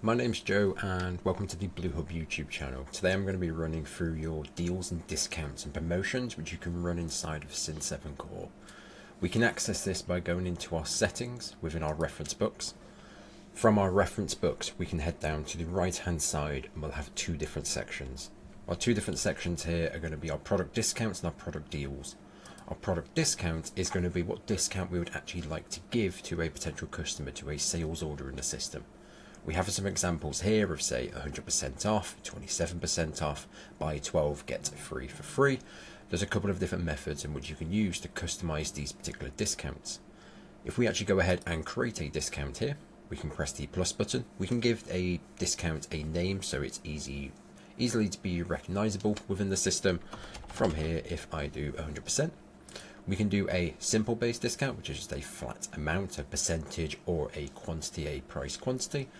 my name's Joe and welcome to the Blue Hub YouTube channel. Today I'm going to be running through your deals and discounts and promotions which you can run inside of Cin7 Core. We can access this by going into our settings within our reference books. From our reference books we can head down to the right hand side and we'll have two different sections. Our two different sections here are going to be our product discounts and our product deals. Our product discount is going to be what discount we would actually like to give to a potential customer to a sales order in the system. We have some examples here of say 100% off, 27% off, buy 12 get 3 for free. There's a couple of different methods in which you can use to customize these particular discounts. If we actually go ahead and create a discount here, we can press the plus button. We can give a discount a name so it's easily to be recognizable within the system. From here, if I do 100%, we can do a simple based discount, which is just a flat amount, a percentage or a quantity, a price quantity.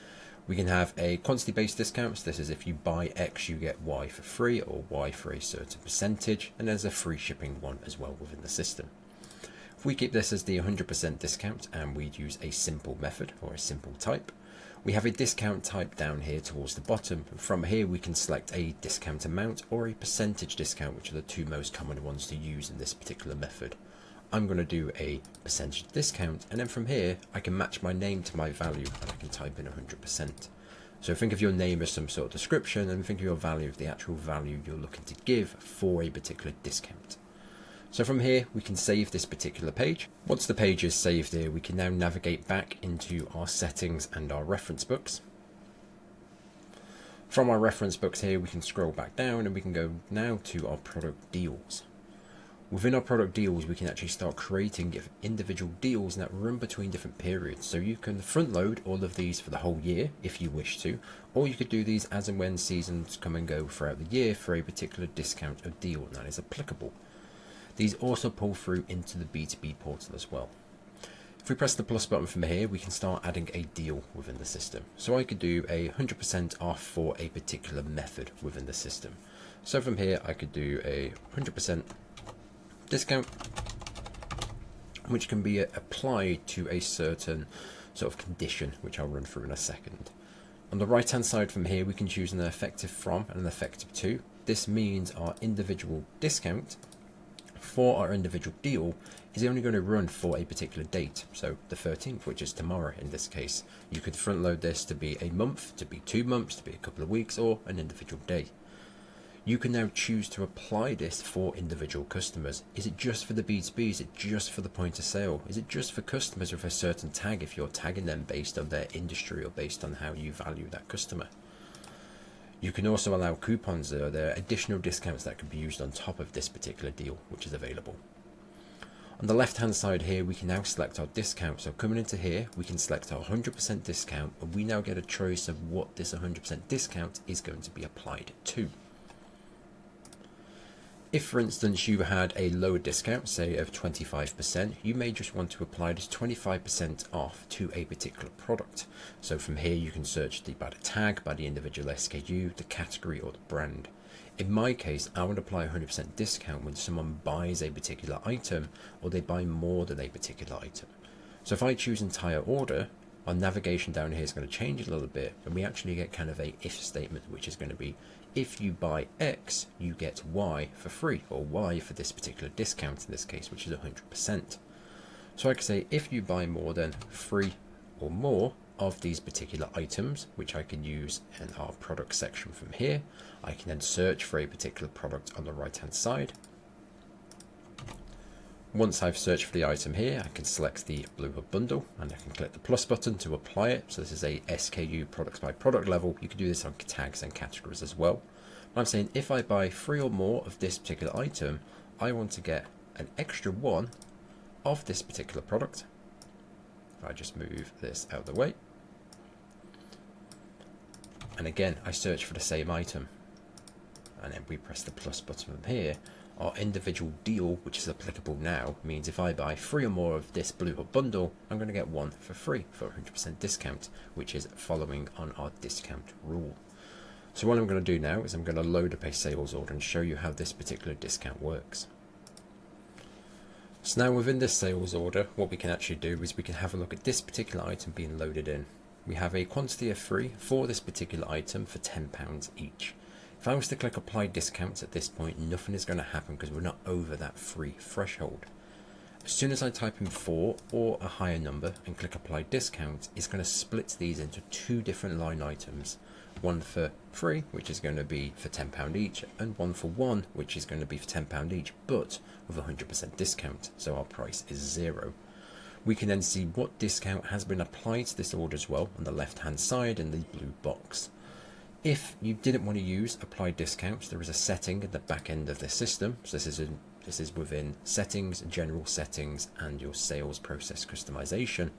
We can have a quantity based discount. So this is if you buy X, you get Y for free or Y for a certain percentage. And there's a free shipping one as well within the system. If we keep this as the 100% discount and we'd use a simple method or a simple type, we have a discount type down here towards the bottom. And from here, we can select a discount amount or a percentage discount, which are the two most common ones to use in this particular method. I'm going to do a percentage discount, and then from here, I can match my name to my value and I can type in 100%. So think of your name as some sort of description and think of your value as the actual value you're looking to give for a particular discount. So from here, we can save this particular page. Once the page is saved here, we can now navigate back into our settings and our reference books. From our reference books here, we can scroll back down and we can go now to our product deals. Within our product deals, we can actually start creating individual deals that run between different periods. So you can front load all of these for the whole year if you wish to, or you could do these as and when seasons come and go throughout the year for a particular discount or deal that is applicable. These also pull through into the B2B portal as well. If we press the plus button from here, we can start adding a deal within the system. So I could do a 100% off for a particular method within the system. So from here, I could do a 100% discount, which can be applied to a certain sort of condition, which I'll run through in a second. On the right hand side from here, we can choose an effective from and an effective to. This means our individual discount for our individual deal is only going to run for a particular date, so the 13th, which is tomorrow in this case. You could front load this to be a month, to be 2 months, to be a couple of weeks, or an individual day. You can now choose to apply this for individual customers. Is it just for the B2B? Is it just for the point of sale? Is it just for customers with a certain tag if you're tagging them based on their industry or based on how you value that customer? You can also allow coupons. There are additional discounts that can be used on top of this particular deal, which is available. On the left hand side here, we can now select our discount. So coming into here, we can select our 100% discount, and we now get a choice of what this 100% discount is going to be applied to. If, for instance, you had a lower discount, say of 25%, you may just want to apply this 25% off to a particular product. So from here, you can search by the tag, by the individual SKU, the category, or the brand. In my case, I would apply a 100% discount when someone buys a particular item or they buy more than a particular item. So if I choose entire order, our navigation down here is going to change a little bit, and we actually get kind of a if statement, which is going to be, if you buy X, you get Y for free, or Y for this particular discount in this case, which is 100%. So I can say, if you buy more than 3 or more of these particular items, which I can use in our product section from here, I can then search for a particular product on the right hand side. Once I've searched for the item here, I can select the Blue Hub bundle and I can click the plus button to apply it. So this is a SKU products by product level. You can do this on tags and categories as well. But I'm saying if I buy 3 or more of this particular item, I want to get an extra 1 of this particular product. If I just move this out of the way. And again, I search for the same item. And then we press the plus button from here. Our individual deal, which is applicable now, means if I buy 3 or more of this Blue Hub bundle, I'm going to get 1 for free for 100% discount, which is following on our discount rule. So what I'm going to do now is I'm going to load up a sales order and show you how this particular discount works. So now within this sales order, what we can actually do is we can have a look at this particular item being loaded in. we have a quantity of 3 for this particular item for £10 each. If I was to click apply discounts at this point, nothing is going to happen because we're not over that free threshold. As soon as I type in 4 or a higher number and click apply discount, it's going to split these into 2 different line items. One for free, which is going to be for £10 each, and one for 1, which is going to be for £10 each, but with 100% discount, so our price is 0. We can then see what discount has been applied to this order as well on the left hand side in the blue box. If you didn't want to use apply discounts, there is a setting at the back end of the system. So this is within settings, general settings, and your sales process customization.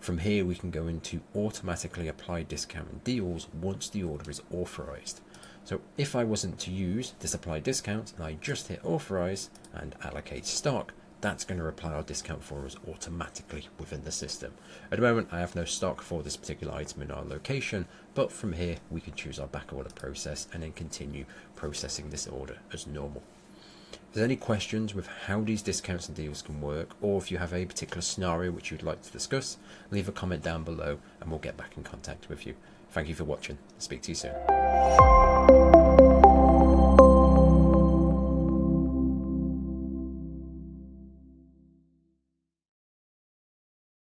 From here we can go into automatically apply discount and deals once the order is authorized. So if I wasn't to use this apply discount and I just hit authorize and allocate stock, that's going to apply our discount for us automatically within the system. At the moment I have no stock for this particular item in our location, but from here we can choose our back order process and then continue processing this order as normal. If there's any questions with how these discounts and deals can work, or if you have a particular scenario which you'd like to discuss, leave a comment down below and we'll get back in contact with you. Thank you for watching. Speak to you soon.